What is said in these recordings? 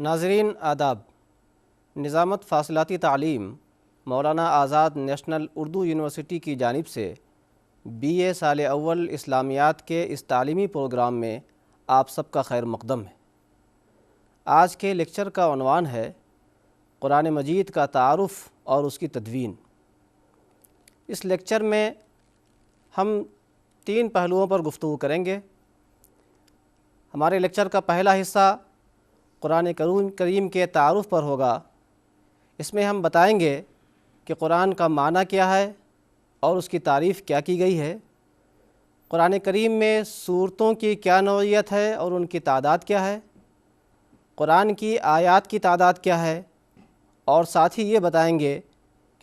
ناظرین آداب، نظامت فاصلاتی تعلیم مولانا آزاد نیشنل اردو یونیورسٹی کی جانب سے بی اے سال اول اسلامیات کے اس تعلیمی پروگرام میں آپ سب کا خیر مقدم ہے۔ آج کے لیکچر کا عنوان ہے قرآن مجید کا تعارف اور اس کی تدوین۔ اس لیکچر میں ہم 3 پہلوؤں پر گفتگو کریں گے۔ ہمارے لیکچر کا پہلا حصہ قرآن کریم کے تعارف پر ہوگا۔ اس میں ہم بتائیں گے کہ قرآن کا معنی کیا ہے اور اس کی تعریف کیا کی گئی ہے، قرآن کریم میں سورتوں کی کیا نوعیت ہے اور ان کی تعداد کیا ہے، قرآن کی آیات کی تعداد کیا ہے، اور ساتھ ہی یہ بتائیں گے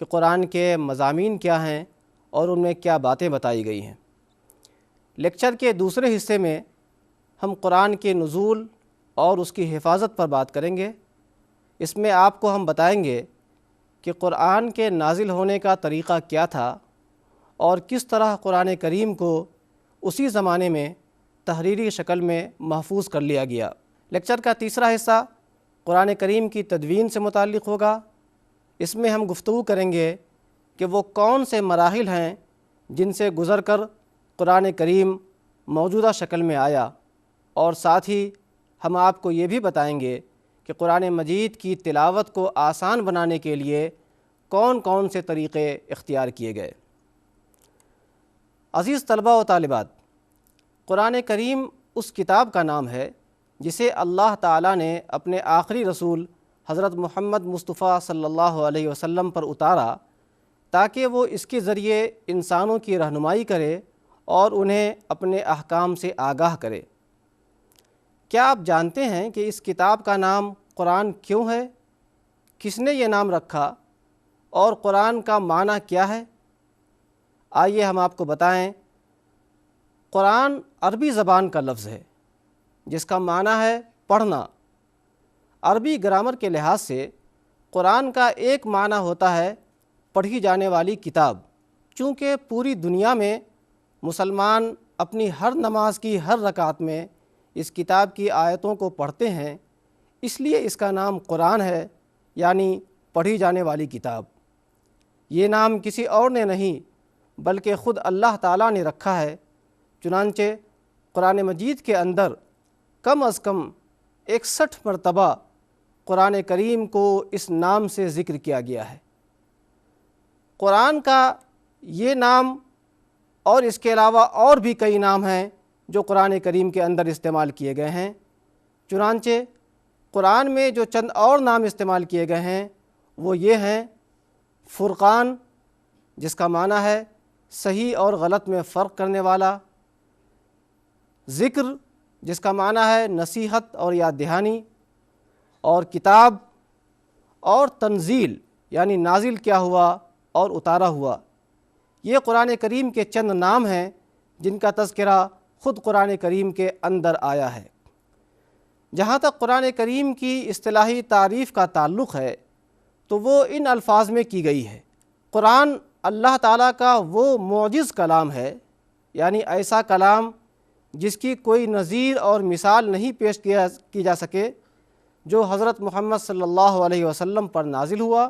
کہ قرآن کے مضامین کیا ہیں اور ان میں کیا باتیں بتائی گئی ہیں۔ لیکچر کے دوسرے حصے میں ہم قرآن کے نزول اور اس کی حفاظت پر بات کریں گے۔ اس میں آپ کو ہم بتائیں گے کہ قرآن کے نازل ہونے کا طریقہ کیا تھا اور کس طرح قرآن کریم کو اسی زمانے میں تحریری شکل میں محفوظ کر لیا گیا۔ لیکچر کا تیسرا حصہ قرآن کریم کی تدوین سے متعلق ہوگا۔ اس میں ہم گفتگو کریں گے کہ وہ کون سے مراحل ہیں جن سے گزر کر قرآن کریم موجودہ شکل میں آیا، اور ساتھ ہی ہم آپ کو یہ بھی بتائیں گے کہ قرآن مجید کی تلاوت کو آسان بنانے کے لیے کون کون سے طریقے اختیار کیے گئے۔ عزیز طلباء و طالبات، قرآن کریم اس کتاب کا نام ہے جسے اللہ تعالیٰ نے اپنے آخری رسول حضرت محمد مصطفیٰ صلی اللہ علیہ وسلم پر اتارا تاکہ وہ اس کے ذریعے انسانوں کی رہنمائی کرے اور انہیں اپنے احکام سے آگاہ کرے۔ کیا آپ جانتے ہیں کہ اس کتاب کا نام قرآن کیوں ہے؟ کس نے یہ نام رکھا اور قرآن کا معنی کیا ہے؟ آئیے ہم آپ کو بتائیں۔ قرآن عربی زبان کا لفظ ہے جس کا معنی ہے پڑھنا۔ عربی گرامر کے لحاظ سے قرآن کا ایک معنی ہوتا ہے پڑھی جانے والی کتاب۔ چونکہ پوری دنیا میں مسلمان اپنی ہر نماز کی ہر رکعت میں اس کتاب کی آیتوں کو پڑھتے ہیں، اس لیے اس کا نام قرآن ہے، یعنی پڑھی جانے والی کتاب۔ یہ نام کسی اور نے نہیں بلکہ خود اللہ تعالیٰ نے رکھا ہے۔ چنانچہ قرآن مجید کے اندر کم از کم 61 مرتبہ قرآن کریم کو اس نام سے ذکر کیا گیا ہے۔ قرآن کا یہ نام اور اس کے علاوہ اور بھی کئی نام ہیں جو قرآن کریم کے اندر استعمال کیے گئے ہیں۔ چنانچہ قرآن میں جو چند اور نام استعمال کیے گئے ہیں وہ یہ ہیں: فرقان، جس کا معنی ہے صحیح اور غلط میں فرق کرنے والا، ذکر، جس کا معنی ہے نصیحت اور یاد دہانی، اور کتاب، اور تنزیل یعنی نازل کیا ہوا اور اتارا ہوا۔ یہ قرآن کریم کے چند نام ہیں جن کا تذکرہ خود قرآن کریم کے اندر آیا ہے۔ جہاں تک قرآن کریم کی اصطلاحی تعریف کا تعلق ہے تو وہ ان الفاظ میں کی گئی ہے: قرآن اللہ تعالیٰ کا وہ معجز کلام ہے، یعنی ایسا کلام جس کی کوئی نظیر اور مثال نہیں پیش کی جا سکے، جو حضرت محمد صلی اللہ علیہ وسلم پر نازل ہوا،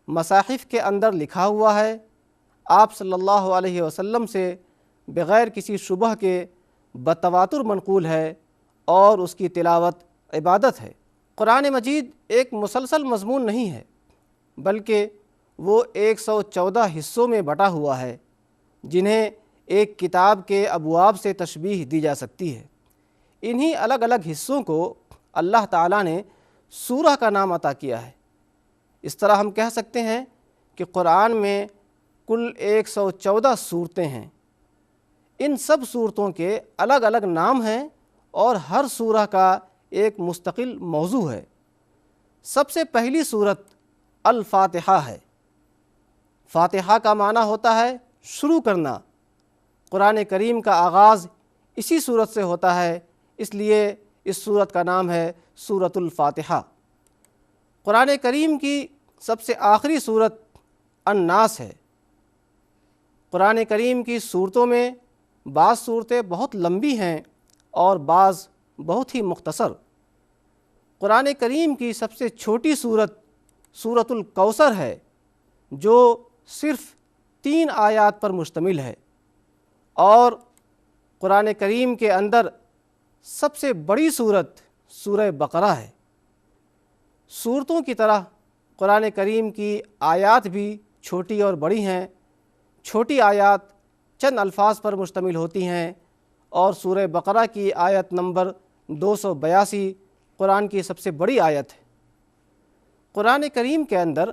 مصاحف کے اندر لکھا ہوا ہے، آپ صلی اللہ علیہ وسلم سے بغیر کسی شبہ کے بتواتر منقول ہے، اور اس کی تلاوت عبادت ہے۔ قرآن مجید ایک مسلسل مضمون نہیں ہے بلکہ وہ 114 حصوں میں بٹا ہوا ہے جنہیں ایک کتاب کے ابواب سے تشبیہ دی جا سکتی ہے۔ انہی الگ الگ حصوں کو اللہ تعالیٰ نے سورہ کا نام عطا کیا ہے۔ اس طرح ہم کہہ سکتے ہیں کہ قرآن میں کل 114 سورتیں ہیں۔ ان سب سورتوں کے الگ الگ نام ہیں اور ہر سورہ کا ایک مستقل موضوع ہے۔ سب سے پہلی سورت الفاتحہ ہے۔ فاتحہ کا معنی ہوتا ہے شروع کرنا۔ قرآن کریم کا آغاز اسی سورت سے ہوتا ہے، اس لیے اس سورت کا نام ہے سورۃ الفاتحہ۔ قرآن کریم کی سب سے آخری سورت الناس ہے۔ قرآن کریم کی سورتوں میں بعض صورتیں بہت لمبی ہیں اور بعض بہت ہی مختصر۔ قرآن کریم کی سب سے چھوٹی صورت سورۃ الکوثر ہے، جو صرف 3 آیات پر مشتمل ہے، اور قرآن کریم کے اندر سب سے بڑی صورت سورہ بقرہ ہے۔ صورتوں کی طرح قرآن کریم کی آیات بھی چھوٹی اور بڑی ہیں۔ چھوٹی آیات چند الفاظ پر مشتمل ہوتی ہیں، اور سورہ بقرہ کی آیت نمبر 282 قرآن کی سب سے بڑی آیت ہے۔ قرآن کریم کے اندر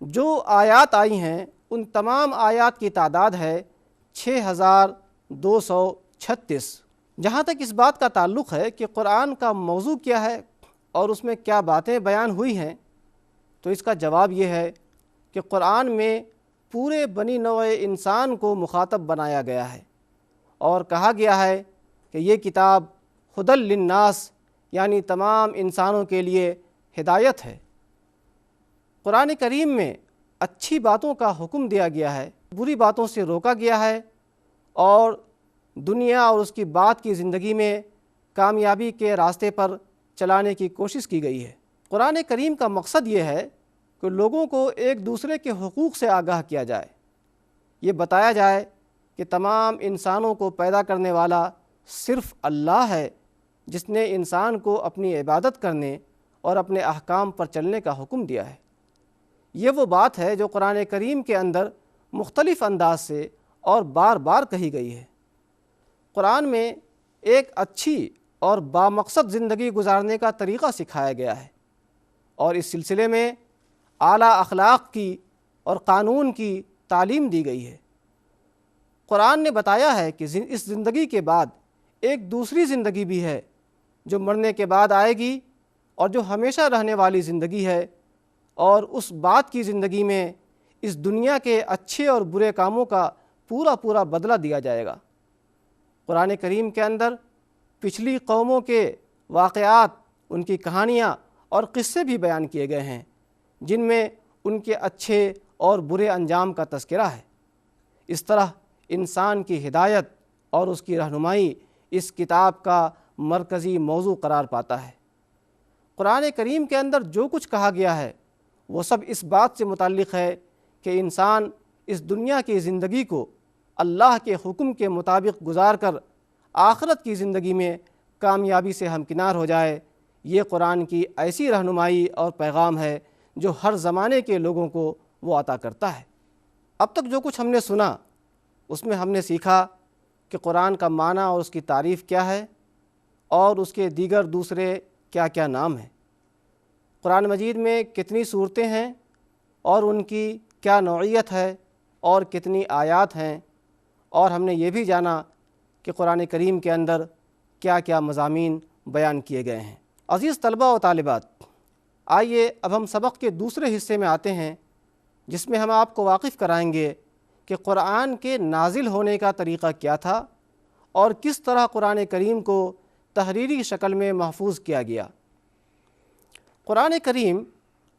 جو آیات آئی ہیں ان تمام آیات کی تعداد ہے 6236۔ جہاں تک اس بات کا تعلق ہے کہ قرآن کا موضوع کیا ہے اور اس میں کیا باتیں بیان ہوئی ہیں، تو اس کا جواب یہ ہے کہ قرآن میں پورے بنی نوع انسان کو مخاطب بنایا گیا ہے، اور کہا گیا ہے کہ یہ کتاب ھدی للناس یعنی تمام انسانوں کے لیے ہدایت ہے۔ قرآن کریم میں اچھی باتوں کا حکم دیا گیا ہے، بری باتوں سے روکا گیا ہے، اور دنیا اور اس کی بعد کی زندگی میں کامیابی کے راستے پر چلانے کی کوشش کی گئی ہے۔ قرآن کریم کا مقصد یہ ہے کہ لوگوں کو ایک دوسرے کے حقوق سے آگاہ کیا جائے، یہ بتایا جائے کہ تمام انسانوں کو پیدا کرنے والا صرف اللہ ہے، جس نے انسان کو اپنی عبادت کرنے اور اپنے احکام پر چلنے کا حکم دیا ہے۔ یہ وہ بات ہے جو قرآن کریم کے اندر مختلف انداز سے اور بار بار کہی گئی ہے۔ قرآن میں ایک اچھی اور بامقصد زندگی گزارنے کا طریقہ سکھایا گیا ہے، اور اس سلسلے میں اعلیٰ اخلاق کی اور قانون کی تعلیم دی گئی ہے۔ قرآن نے بتایا ہے کہ اس زندگی کے بعد ایک دوسری زندگی بھی ہے جو مرنے کے بعد آئے گی، اور جو ہمیشہ رہنے والی زندگی ہے، اور اس بعد کی زندگی میں اس دنیا کے اچھے اور برے کاموں کا پورا بدلہ دیا جائے گا۔ قرآن کریم کے اندر پچھلی قوموں کے واقعات، ان کی کہانیاں اور قصے بھی بیان کیے گئے ہیں، جن میں ان کے اچھے اور برے انجام کا تذکرہ ہے۔ اس طرح انسان کی ہدایت اور اس کی رہنمائی اس کتاب کا مرکزی موضوع قرار پاتا ہے۔ قرآن کریم کے اندر جو کچھ کہا گیا ہے وہ سب اس بات سے متعلق ہے کہ انسان اس دنیا کی زندگی کو اللہ کے حکم کے مطابق گزار کر آخرت کی زندگی میں کامیابی سے ہمکنار ہو جائے۔ یہ قرآن کی ایسی رہنمائی اور پیغام ہے جو ہر زمانے کے لوگوں کو وہ عطا کرتا ہے۔ اب تک جو کچھ ہم نے سنا اس میں ہم نے سیکھا کہ قرآن کا معنی اور اس کی تعریف کیا ہے، اور اس کے دیگر دوسرے کیا کیا نام ہیں۔ قرآن مجید میں کتنی صورتیں ہیں اور ان کی کیا نوعیت ہے اور کتنی آیات ہیں، اور ہم نے یہ بھی جانا کہ قرآن کریم کے اندر کیا کیا مضامین بیان کیے گئے ہیں۔ عزیز طلبہ و طالبات، آئیے اب ہم سبق کے دوسرے حصے میں آتے ہیں، جس میں ہم آپ کو واقف کرائیں گے کہ قرآن کے نازل ہونے کا طریقہ کیا تھا اور کس طرح قرآن کریم کو تحریری شکل میں محفوظ کیا گیا۔ قرآن کریم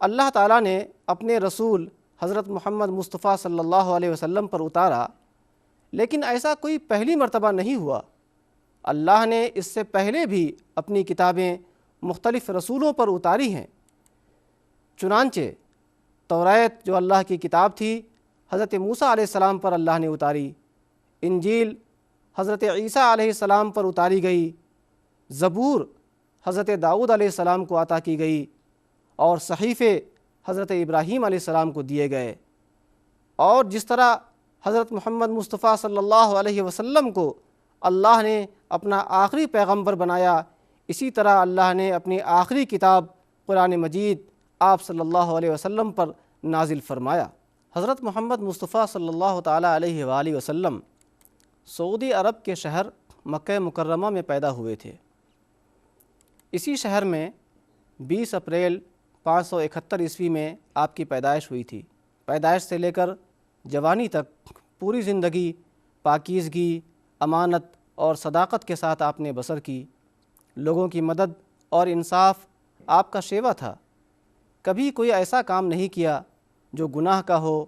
اللہ تعالیٰ نے اپنے رسول حضرت محمد مصطفیٰ صلی اللہ علیہ وسلم پر اتارا، لیکن ایسا کوئی پہلی مرتبہ نہیں ہوا۔ اللہ نے اس سے پہلے بھی اپنی کتابیں مختلف رسولوں پر اتاری ہیں۔ چنانچہ توریت جو اللہ کی کتاب تھی حضرت موسیٰ علیہ السلام پر اللہ نے اتاری، انجیل حضرت عیسیٰ علیہ السلام پر اتاری گئی، زبور حضرت داؤد علیہ السلام کو عطا کی گئی، اور صحیفے حضرت ابراہیم علیہ السلام کو دیے گئے۔ اور جس طرح حضرت محمد مصطفیٰ صلی اللہ علیہ وسلم کو اللہ نے اپنا آخری پیغمبر بنایا، اسی طرح اللہ نے اپنی آخری کتاب قرآن مجید آپ صلی اللہ علیہ وسلم پر نازل فرمایا۔ حضرت محمد مصطفیٰ صلی اللہ تعالیٰ علیہ وآلہ وسلم سعودی عرب کے شہر مکہ مکرمہ میں پیدا ہوئے تھے۔ اسی شہر میں 20 اپریل 571 عیسوی میں آپ کی پیدائش ہوئی تھی۔ پیدائش سے لے کر جوانی تک پوری زندگی پاکیزگی، امانت اور صداقت کے ساتھ آپ نے بسر کی۔ لوگوں کی مدد اور انصاف آپ کا شیوا تھا۔ کبھی کوئی ایسا کام نہیں کیا جو گناہ کا ہو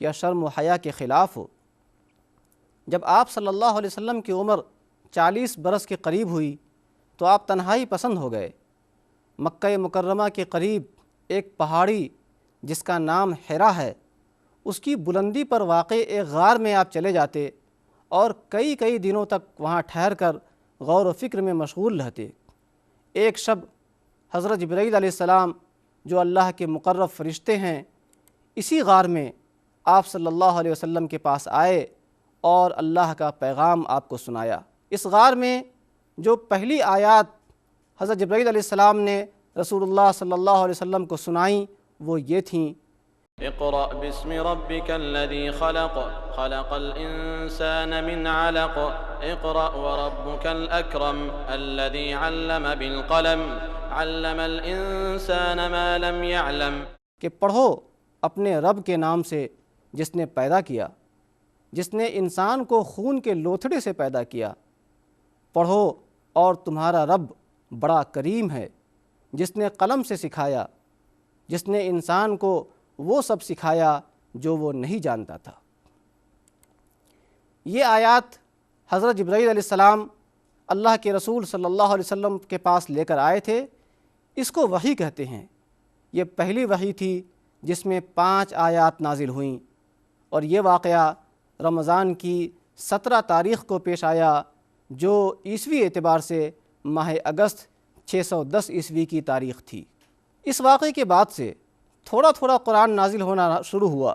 یا شرم و حیا کے خلاف ہو۔ جب آپ صلی اللہ علیہ وسلم کی عمر 40 برس کے قریب ہوئی تو آپ تنہائی پسند ہو گئے۔ مکہ مکرمہ کے قریب ایک پہاڑی جس کا نام حرا ہے، اس کی بلندی پر واقع ایک غار میں آپ چلے جاتے اور کئی دنوں تک وہاں ٹھہر کر غور و فکر میں مشغول رہتے۔ ایک شب حضرت جبرائیل علیہ السلام جو اللہ کے مقرب فرشتے ہیں، اسی غار میں آپ صلی اللہ علیہ وسلم کے پاس آئے اور اللہ کا پیغام آپ کو سنایا۔ اس غار میں جو پہلی آیات حضرت جبرائیل علیہ السلام نے رسول اللہ صلی اللہ علیہ وسلم کو سنائیں وہ یہ تھیں، اقرأ باسم ربك الذي خلق خلق الإنسان من علق اقرأ وربك الأكرم الذي علم بالقلم علم الإنسان ما لم يعلم، کہ پڑھو اپنے رب کے نام سے جس نے پیدا کیا، جس نے انسان کو خون کے لوتھڑے سے پیدا کیا۔ پڑھو اور تمہارا رب بڑا کریم ہے جس نے قلم سے سکھایا، جس نے انسان کو وہ سب سکھایا جو وہ نہیں جانتا تھا۔ یہ آیات حضرت جبرائیل علیہ السلام اللہ کے رسول صلی اللہ علیہ وسلم کے پاس لے کر آئے تھے، اس کو وحی کہتے ہیں۔ یہ پہلی وحی تھی جس میں 5 آیات نازل ہوئیں، اور یہ واقعہ رمضان کی 17 تاریخ کو پیش آیا جو عیسوی اعتبار سے ماہ اگست 610 عیسوی کی تاریخ تھی۔ اس واقعے کے بعد سے تھوڑا تھوڑا قرآن نازل ہونا شروع ہوا،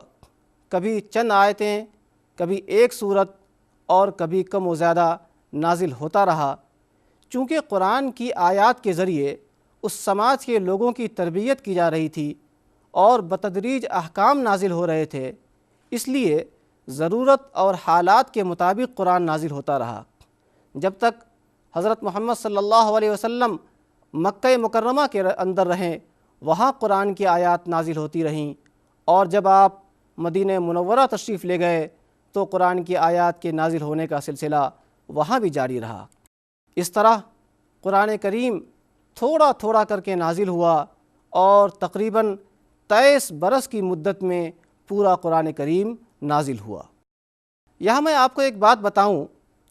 کبھی چند آیتیں، کبھی ایک سورت اور کبھی کم و زیادہ نازل ہوتا رہا۔ چونکہ قرآن کی آیات کے ذریعے اس سماج کے لوگوں کی تربیت کی جا رہی تھی اور بتدریج احکام نازل ہو رہے تھے، اس لیے ضرورت اور حالات کے مطابق قرآن نازل ہوتا رہا۔ جب تک حضرت محمد صلی اللہ علیہ وسلم مکہ مکرمہ کے اندر رہیں وہاں قرآن کی آیات نازل ہوتی رہیں، اور جب آپ مدینہ منورہ تشریف لے گئے تو قرآن کی آیات کے نازل ہونے کا سلسلہ وہاں بھی جاری رہا۔ اس طرح قرآن کریم تھوڑا تھوڑا کر کے نازل ہوا اور تقریباً 23 برس کی مدت میں پورا قرآن کریم نازل ہوا۔ یہاں میں آپ کو ایک بات بتاؤں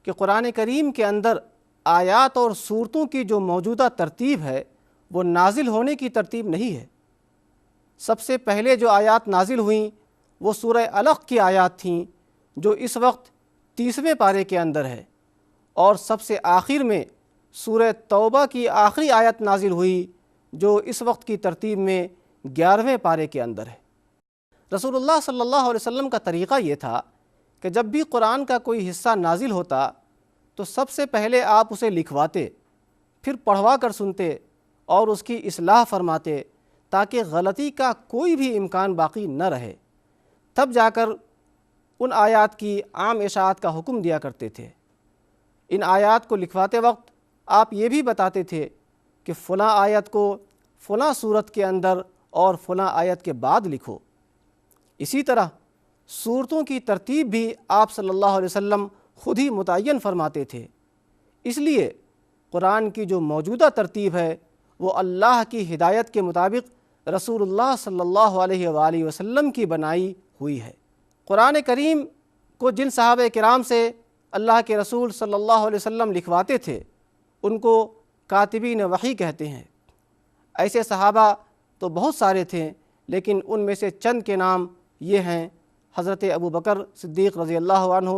کہ قرآن کریم کے اندر آیات اور صورتوں کی جو موجودہ ترتیب ہے وہ نازل ہونے کی ترتیب نہیں ہے۔ سب سے پہلے جو آیات نازل ہوئیں وہ سورہ علق کی آیات تھیں جو اس وقت 30ویں پارے کے اندر ہے، اور سب سے آخر میں سورہ توبہ کی آخری آیت نازل ہوئی جو اس وقت کی ترتیب میں 11ویں پارے کے اندر ہے۔ رسول اللہ صلی اللہ علیہ وسلم کا طریقہ یہ تھا کہ جب بھی قرآن کا کوئی حصہ نازل ہوتا تو سب سے پہلے آپ اسے لکھواتے، پھر پڑھوا کر سنتے اور اس کی اصلاح فرماتے تاکہ غلطی کا کوئی بھی امکان باقی نہ رہے، تب جا کر ان آیات کی عام اشاعت کا حکم دیا کرتے تھے۔ ان آیات کو لکھواتے وقت آپ یہ بھی بتاتے تھے کہ فلاں آیت کو فلاں صورت کے اندر اور فلاں آیت کے بعد لکھو۔ اسی طرح صورتوں کی ترتیب بھی آپ صلی اللہ علیہ وسلم خود ہی متعین فرماتے تھے۔ اس لیے قرآن کی جو موجودہ ترتیب ہے وہ اللہ کی ہدایت کے مطابق رسول اللہ صلی اللہ علیہ وآلہ وسلم کی بنائی ہوئی ہے۔ قرآن کریم کو جن صحابہ کرام سے اللہ کے رسول صلی اللہ علیہ وسلم لکھواتے تھے ان کو کاتبین وحی کہتے ہیں۔ ایسے صحابہ تو بہت سارے تھے، لیکن ان میں سے چند کے نام یہ ہیں: حضرت ابو بکر صدیق رضی اللہ عنہ،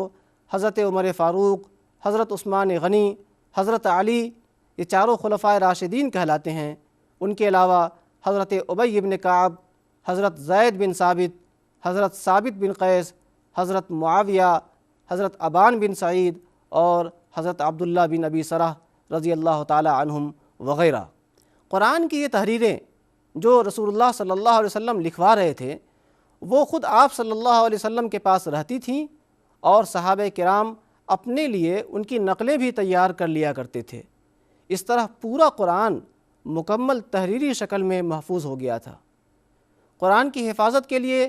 حضرت عمر فاروق، حضرت عثمان غنی، حضرت علی، یہ چاروں خلفائے راشدین کہلاتے ہیں۔ ان کے علاوہ حضرت ابی بن کعب، حضرت زید بن ثابت، حضرت ثابت بن قیس، حضرت معاویہ، حضرت ابان بن سعید اور حضرت عبداللہ بن ابی سرح رضی اللہ تعالی عنہم وغیرہ۔ قرآن کی یہ تحریریں جو رسول اللہ صلی اللہ علیہ وسلم لکھوا رہے تھے وہ خود آپ صلی اللہ علیہ وسلم کے پاس رہتی تھیں، اور صحابہ کرام اپنے لیے ان کی نقلیں بھی تیار کر لیا کرتے تھے۔ اس طرح پورا قرآن مکمل تحریری شکل میں محفوظ ہو گیا تھا۔ قرآن کی حفاظت کے لیے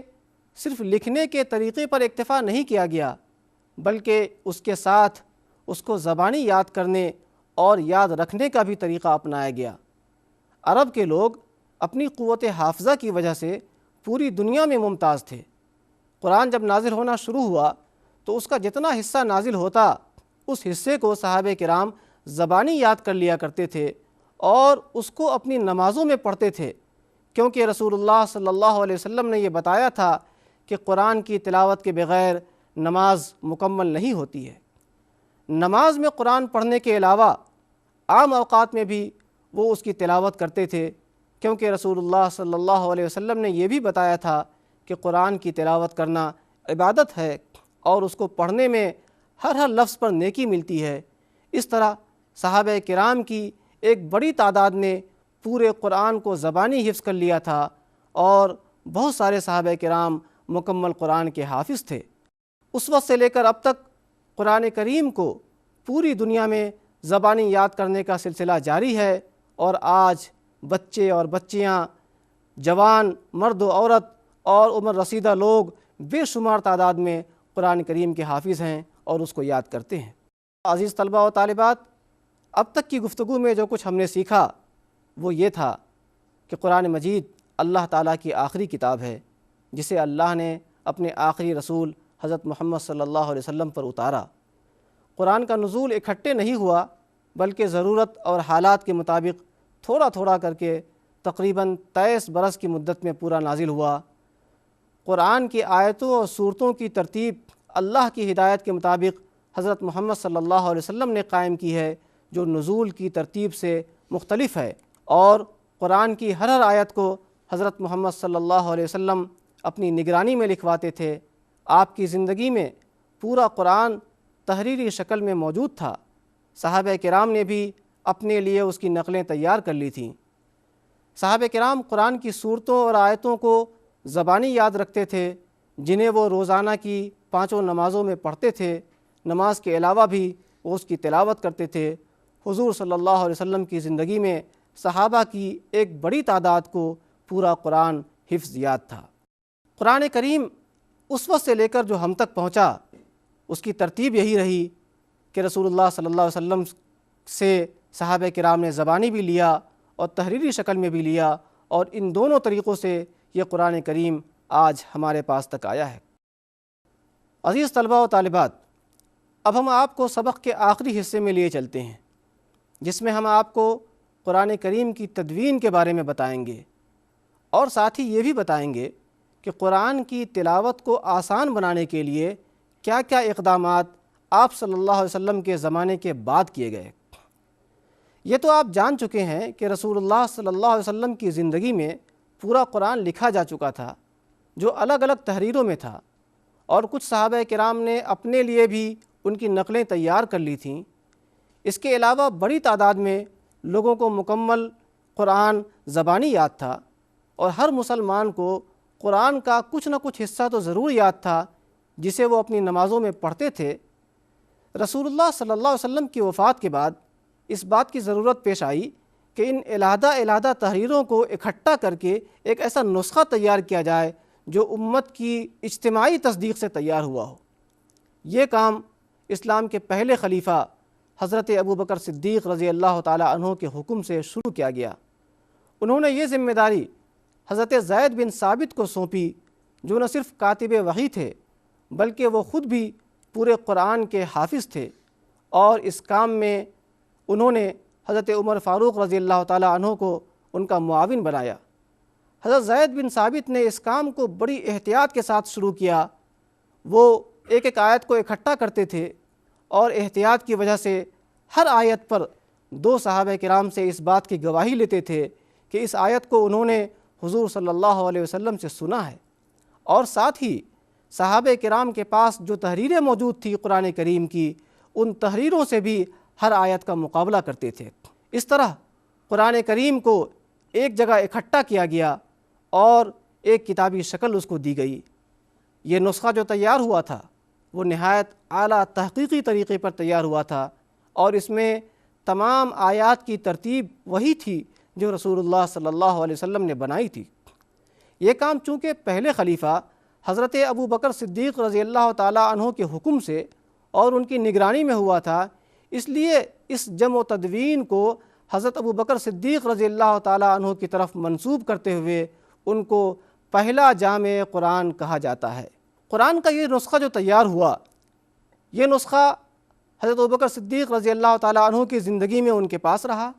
صرف لکھنے کے طریقے پر اکتفا نہیں کیا گیا، بلکہ اس کے ساتھ اس کو زبانی یاد کرنے اور یاد رکھنے کا بھی طریقہ اپنایا گیا۔ عرب کے لوگ اپنی قوت حافظہ کی وجہ سے پوری دنیا میں ممتاز تھے۔ قرآن جب نازل ہونا شروع ہوا تو اس کا جتنا حصہ نازل ہوتا اس حصے کو صحابہ کرام زبانی یاد کر لیا کرتے تھے اور اس کو اپنی نمازوں میں پڑھتے تھے، کیونکہ رسول اللہ صلی اللہ علیہ وسلم نے یہ بتایا تھا کہ قرآن کی تلاوت کے بغیر نماز مکمل نہیں ہوتی ہے۔ نماز میں قرآن پڑھنے کے علاوہ عام اوقات میں بھی وہ اس کی تلاوت کرتے تھے، کیونکہ رسول اللہ صلی اللہ علیہ وسلم نے یہ بھی بتایا تھا کہ قرآن کی تلاوت کرنا عبادت ہے اور اس کو پڑھنے میں ہر لفظ پر نیکی ملتی ہے۔ اس طرح صحابہ کرام کی ایک بڑی تعداد نے پورے قرآن کو زبانی حفظ کر لیا تھا، اور بہت سارے صحابہ کرام مکمل قرآن کے حافظ تھے۔ اس وقت سے لے کر اب تک قرآن کریم کو پوری دنیا میں زبانی یاد کرنے کا سلسلہ جاری ہے، اور آج بچے اور بچیاں، جوان، مرد و عورت اور عمر رسیدہ لوگ بے شمار تعداد میں قرآن کریم کے حافظ ہیں اور اس کو یاد کرتے ہیں۔ عزیز طلباء و طالبات، اب تک کی گفتگو میں جو کچھ ہم نے سیکھا وہ یہ تھا کہ قرآن مجید اللہ تعالیٰ کی آخری کتاب ہے، جسے اللہ نے اپنے آخری رسول حضرت محمد صلی اللہ علیہ وسلم پر اتارا۔ قرآن کا نزول اکٹھے نہیں ہوا، بلکہ ضرورت اور حالات کے مطابق تھوڑا تھوڑا کر کے تقریباً 23 برس کی مدت میں پورا نازل ہوا۔ قرآن کی آیتوں اور صورتوں کی ترتیب اللہ کی ہدایت کے مطابق حضرت محمد صلی اللہ علیہ وسلم نے قائم کی ہے، جو نزول کی ترتیب سے مختلف ہے، اور قرآن کی ہر آیت کو حضرت محمد صلی اللہ علیہ وسلم اپنی نگرانی میں لکھواتے تھے۔ آپ کی زندگی میں پورا قرآن تحریری شکل میں موجود تھا۔ صحابہ کرام نے بھی اپنے لیے اس کی نقلیں تیار کر لی تھیں۔ صحابہ کرام قرآن کی صورتوں اور آیتوں کو زبانی یاد رکھتے تھے، جنہیں وہ روزانہ کی 5 نمازوں میں پڑھتے تھے۔ نماز کے علاوہ بھی وہ اس کی تلاوت کرتے تھے۔ حضور صلی اللہ علیہ وسلم کی زندگی میں صحابہ کی ایک بڑی تعداد کو پورا قرآن حفظ یاد تھا۔ قرآن کریم اس وقت سے لے کر جو ہم تک پہنچا، اس کی ترتیب یہی رہی کہ رسول اللہ صلی اللہ علیہ وسلم سے صحابہ کرام نے زبانی بھی لیا اور تحریری شکل میں بھی لیا، اور ان دونوں طریقوں سے یہ قرآن کریم آج ہمارے پاس تک آیا ہے۔ عزیز طلباء و طالبات، اب ہم آپ کو سبق کے آخری حصے میں لیے چلتے ہیں، جس میں ہم آپ کو قرآن کریم کی تدوین کے بارے میں بتائیں گے، اور ساتھ ہی یہ بھی بتائیں گے کہ قرآن کی تلاوت کو آسان بنانے کے لیے کیا کیا اقدامات آپ صلی اللہ علیہ وسلم کے زمانے کے بعد کیے گئے۔ یہ تو آپ جان چکے ہیں کہ رسول اللہ صلی اللہ علیہ وسلم کی زندگی میں پورا قرآن لکھا جا چکا تھا، جو الگ الگ تحریروں میں تھا، اور کچھ صحابہ کرام نے اپنے لیے بھی ان کی نقلیں تیار کر لی تھیں۔ اس کے علاوہ بڑی تعداد میں لوگوں کو مکمل قرآن زبانی یاد تھا، اور ہر مسلمان کو قرآن کا کچھ نہ کچھ حصہ تو ضرور یاد تھا، جسے وہ اپنی نمازوں میں پڑھتے تھے۔ رسول اللہ صلی اللہ علیہ وسلم کی وفات کے بعد اس بات کی ضرورت پیش آئی کہ ان علیحدہ تحریروں کو اکٹھا کر کے ایک ایسا نسخہ تیار کیا جائے جو امت کی اجتماعی تصدیق سے تیار ہوا ہو۔ یہ کام اسلام کے پہلے خلیفہ حضرت ابوبکر صدیق رضی اللہ تعالی عنہ کے حکم سے شروع کیا گیا۔ انہوں نے یہ ذمہ داری حضرت زید بن ثابت کو سونپی، جو نہ صرف کاتب وحی تھے بلکہ وہ خود بھی پورے قرآن کے حافظ تھے، اور اس کام میں انہوں نے حضرت عمر فاروق رضی اللہ تعالی عنہ کو ان کا معاون بنایا۔ حضرت زید بن ثابت نے اس کام کو بڑی احتیاط کے ساتھ شروع کیا۔ وہ ایک ایک آیت کو اکٹھا کرتے تھے، اور احتیاط کی وجہ سے ہر آیت پر 2 صحابہ کرام سے اس بات کی گواہی لیتے تھے کہ اس آیت کو انہوں نے حضور صلی اللہ علیہ وسلم سے سنا ہے، اور ساتھ ہی صحابہ کرام کے پاس جو تحریریں موجود تھی قرآن کریم کی، ان تحریروں سے بھی ہر آیت کا مقابلہ کرتے تھے۔ اس طرح قرآن کریم کو ایک جگہ اکٹھا کیا گیا اور ایک کتابی شکل اس کو دی گئی۔ یہ نسخہ جو تیار ہوا تھا وہ نہایت اعلیٰ تحقیقی طریقے پر تیار ہوا تھا، اور اس میں تمام آیات کی ترتیب وہی تھی جو رسول اللہ صلی اللہ علیہ وسلم نے بنائی تھی۔ یہ کام چونکہ پہلے خلیفہ حضرت ابوبکر صدیق رضی اللہ تعالیٰ عنہ کے حکم سے اور ان کی نگرانی میں ہوا تھا، اس لیے اس جمع و تدوین کو حضرت ابوبکر صدیق رضی اللہ تعالیٰ عنہ کی طرف منسوب کرتے ہوئے ان کو پہلا جامع قرآن کہا جاتا ہے۔ قرآن کا یہ نسخہ جو تیار ہوا، یہ نسخہ حضرت ابوبکر صدیق رضی اللہ تعالیٰ عنہ کی زندگی میں ان کے پاس رہا۔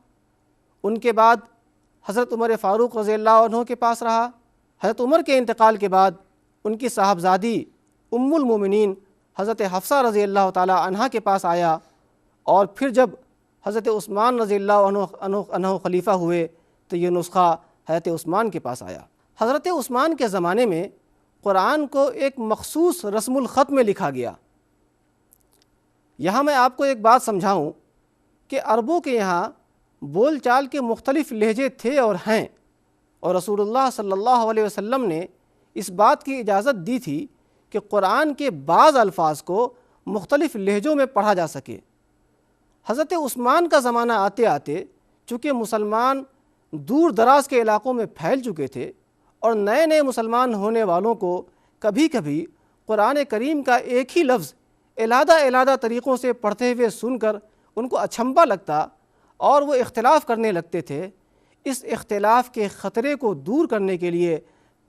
ان کے بعد حضرت عمر فاروق رضی اللہ عنہ کے پاس رہا۔ حضرت عمر کے انتقال کے بعد ان کی صاحبزادی ام المومنین حضرت حفصہ رضی اللہ تعالیٰ عنہا کے پاس آیا، اور پھر جب حضرت عثمان رضی اللہ عنہ خلیفہ ہوئے تو یہ نسخہ حضرت عثمان کے پاس آیا۔ حضرت عثمان کے زمانے میں قرآن کو ایک مخصوص رسم الخط میں لکھا گیا۔ یہاں میں آپ کو ایک بات سمجھاؤں کہ عربوں کے یہاں بول چال کے مختلف لہجے تھے اور ہیں، اور رسول اللہ صلی اللہ علیہ وسلم نے اس بات کی اجازت دی تھی کہ قرآن کے بعض الفاظ کو مختلف لہجوں میں پڑھا جا سکے۔ حضرت عثمان کا زمانہ آتے آتے چونکہ مسلمان دور دراز کے علاقوں میں پھیل چکے تھے، اور نئے نئے مسلمان ہونے والوں کو کبھی کبھی قرآن کریم کا ایک ہی لفظ علیحدہ طریقوں سے پڑھتے ہوئے سن کر ان کو اچھمبا لگتا اور وہ اختلاف کرنے لگتے تھے۔ اس اختلاف کے خطرے کو دور کرنے کے لیے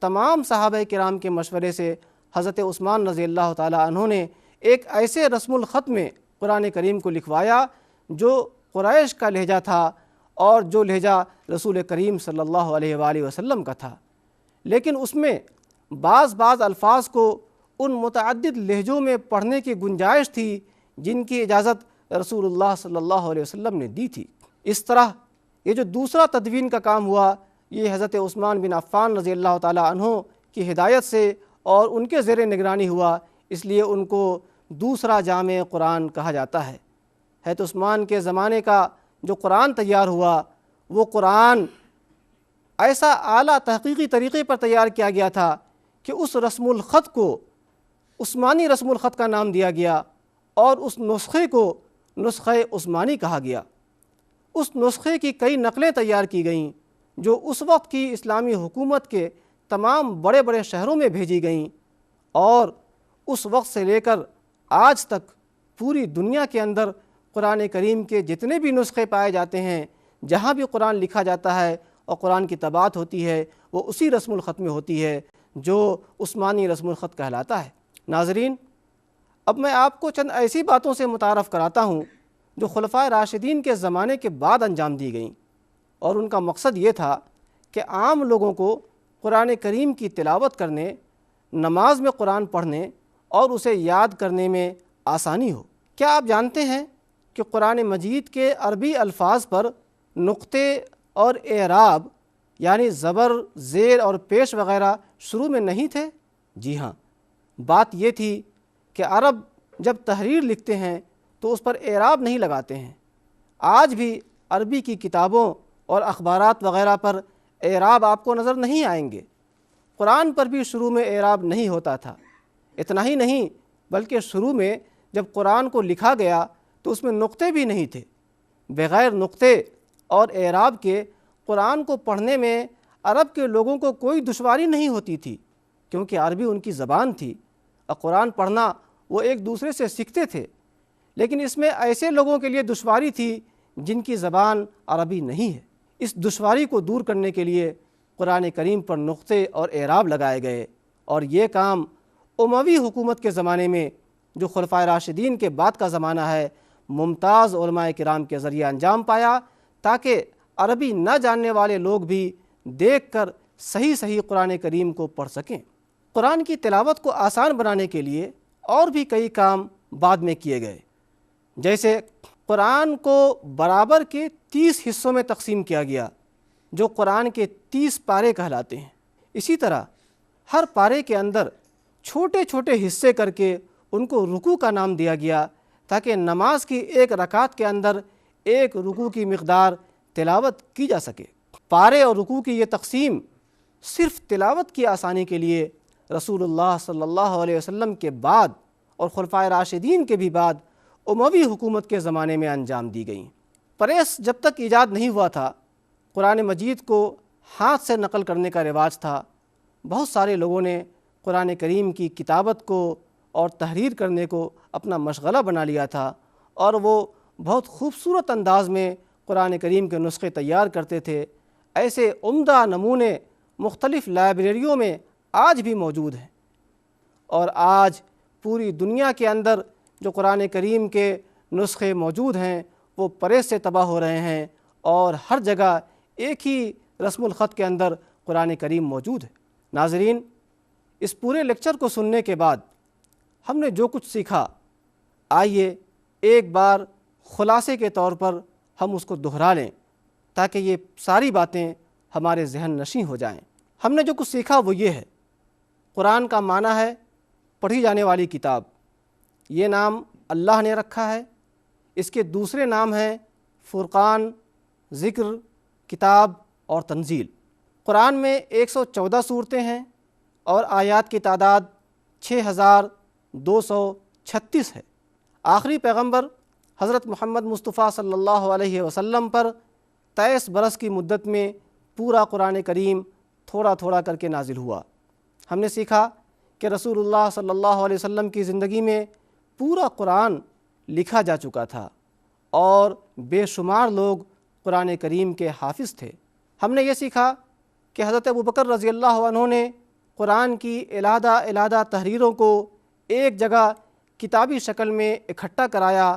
تمام صحابہ کرام کے مشورے سے حضرت عثمان رضی اللہ تعالیٰ عنہ نے ایک ایسے رسم الخط میں قرآن کریم کو لکھوایا جو قریش کا لہجہ تھا اور جو لہجہ رسول کریم صلی اللہ علیہ وآلہ وسلم کا تھا، لیکن اس میں بعض الفاظ کو ان متعدد لہجوں میں پڑھنے کی گنجائش تھی جن کی اجازت رسول اللہ صلی اللہ علیہ وسلم نے دی تھی۔ اس طرح یہ جو دوسرا تدوین کا کام ہوا، یہ حضرت عثمان بن عفان رضی اللہ تعالیٰ عنہ کی ہدایت سے اور ان کے زیر نگرانی ہوا، اس لیے ان کو دوسرا جامع قرآن کہا جاتا ہے۔ حضرت عثمان کے زمانے کا جو قرآن تیار ہوا، وہ قرآن ایسا اعلیٰ تحقیقی طریقے پر تیار کیا گیا تھا کہ اس رسم الخط کو عثمانی رسم الخط کا نام دیا گیا، اور اس نسخے کو نسخہ عثمانی کہا گیا۔ اس نسخے کی کئی نقلیں تیار کی گئیں جو اس وقت کی اسلامی حکومت کے تمام بڑے بڑے شہروں میں بھیجی گئیں، اور اس وقت سے لے کر آج تک پوری دنیا کے اندر قرآن کریم کے جتنے بھی نسخے پائے جاتے ہیں، جہاں بھی قرآن لکھا جاتا ہے اور قرآن کی طباعت ہوتی ہے، وہ اسی رسم الخط میں ہوتی ہے جو عثمانی رسم الخط کہلاتا ہے۔ ناظرین، اب میں آپ کو چند ایسی باتوں سے متعارف کراتا ہوں جو خلفائے راشدین کے زمانے کے بعد انجام دی گئیں، اور ان کا مقصد یہ تھا کہ عام لوگوں کو قرآن کریم کی تلاوت کرنے، نماز میں قرآن پڑھنے اور اسے یاد کرنے میں آسانی ہو۔ کیا آپ جانتے ہیں کہ قرآن مجید کے عربی الفاظ پر نقطے اور اعراب یعنی زبر، زیر اور پیش وغیرہ شروع میں نہیں تھے؟ جی ہاں، بات یہ تھی کہ عرب جب تحریر لکھتے ہیں تو اس پر اعراب نہیں لگاتے ہیں۔ آج بھی عربی کی کتابوں اور اخبارات وغیرہ پر اعراب آپ کو نظر نہیں آئیں گے۔ قرآن پر بھی شروع میں اعراب نہیں ہوتا تھا۔ اتنا ہی نہیں بلکہ شروع میں جب قرآن کو لکھا گیا تو اس میں نقطے بھی نہیں تھے۔ بغیر نقطے اور اعراب کے قرآن کو پڑھنے میں عرب کے لوگوں کو کوئی دشواری نہیں ہوتی تھی، کیونکہ عربی ان کی زبان تھی اور قرآن پڑھنا وہ ایک دوسرے سے سیکھتے تھے۔ لیکن اس میں ایسے لوگوں کے لیے دشواری تھی جن کی زبان عربی نہیں ہے۔ اس دشواری کو دور کرنے کے لیے قرآن کریم پر نقطے اور اعراب لگائے گئے، اور یہ کام اموی حکومت کے زمانے میں جو خلفائے راشدین کے بعد کا زمانہ ہے، ممتاز علماء کرام کے ذریعے انجام پایا، تاکہ عربی نہ جاننے والے لوگ بھی دیکھ کر صحیح قرآن کریم کو پڑھ سکیں۔ قرآن کی تلاوت کو آسان بنانے کے لیے اور بھی کئی کام بعد میں کیے گئے، جیسے قرآن کو برابر کے 30 حصوں میں تقسیم کیا گیا جو قرآن کے 30 پارے کہلاتے ہیں۔ اسی طرح ہر پارے کے اندر چھوٹے چھوٹے حصے کر کے ان کو رکوع کا نام دیا گیا، تاکہ نماز کی ایک رکعت کے اندر ایک رکوع کی مقدار تلاوت کی جا سکے۔ پارے اور رکوع کی یہ تقسیم صرف تلاوت کی آسانی کے لیے رسول اللہ صلی اللہ علیہ وسلم کے بعد اور خلفائے راشدین کے بھی بعد اموی حکومت کے زمانے میں انجام دی گئیں۔ پریس جب تک ایجاد نہیں ہوا تھا، قرآن مجید کو ہاتھ سے نقل کرنے کا رواج تھا۔ بہت سارے لوگوں نے قرآن کریم کی کتابت کو اور تحریر کرنے کو اپنا مشغلہ بنا لیا تھا، اور وہ بہت خوبصورت انداز میں قرآن کریم کے نسخے تیار کرتے تھے۔ ایسے عمدہ نمونے مختلف لائبریریوں میں آج بھی موجود ہیں، اور آج پوری دنیا کے اندر جو قرآن کریم کے نسخے موجود ہیں وہ پریس سے تباہ ہو رہے ہیں، اور ہر جگہ ایک ہی رسم الخط کے اندر قرآن کریم موجود ہے۔ ناظرین، اس پورے لیکچر کو سننے کے بعد ہم نے جو کچھ سیکھا، آئیے ایک بار خلاصے کے طور پر ہم اس کو دہرا لیں تاکہ یہ ساری باتیں ہمارے ذہن نشیں ہو جائیں۔ ہم نے جو کچھ سیکھا وہ یہ ہے، قرآن کا معنی ہے پڑھی جانے والی کتاب، یہ نام اللہ نے رکھا ہے۔ اس کے دوسرے نام ہیں فرقان، ذکر، کتاب اور تنزیل۔ قرآن میں 114 صورتیں ہیں اور آیات کی تعداد 6236 ہے۔ آخری پیغمبر حضرت محمد مصطفیٰ صلی اللہ علیہ وسلم پر 23 برس کی مدت میں پورا قرآن کریم تھوڑا تھوڑا کر کے نازل ہوا۔ ہم نے سیکھا کہ رسول اللہ صلی اللہ علیہ وسلم کی زندگی میں پورا قرآن لکھا جا چکا تھا اور بے شمار لوگ قرآن کریم کے حافظ تھے۔ ہم نے یہ سیکھا کہ حضرت ابوبکر رضی اللہ عنہ نے قرآن کی علیحدہ تحریروں کو ایک جگہ کتابی شکل میں اکٹھا کرایا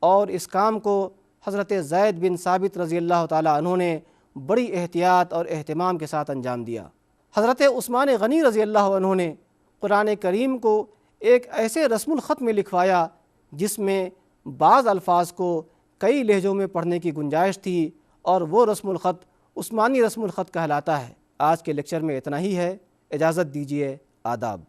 اور اس کام کو حضرت زید بن ثابت رضی اللہ تعالیٰ عنہ نے بڑی احتیاط اور اہتمام کے ساتھ انجام دیا۔ حضرت عثمان غنی رضی اللہ عنہ نے قرآن کریم کو ایک ایسے رسم الخط میں لکھوایا جس میں بعض الفاظ کو کئی لہجوں میں پڑھنے کی گنجائش تھی، اور وہ رسم الخط عثمانی رسم الخط کہلاتا ہے۔ آج کے لیکچر میں اتنا ہی ہے، اجازت دیجیے، آداب۔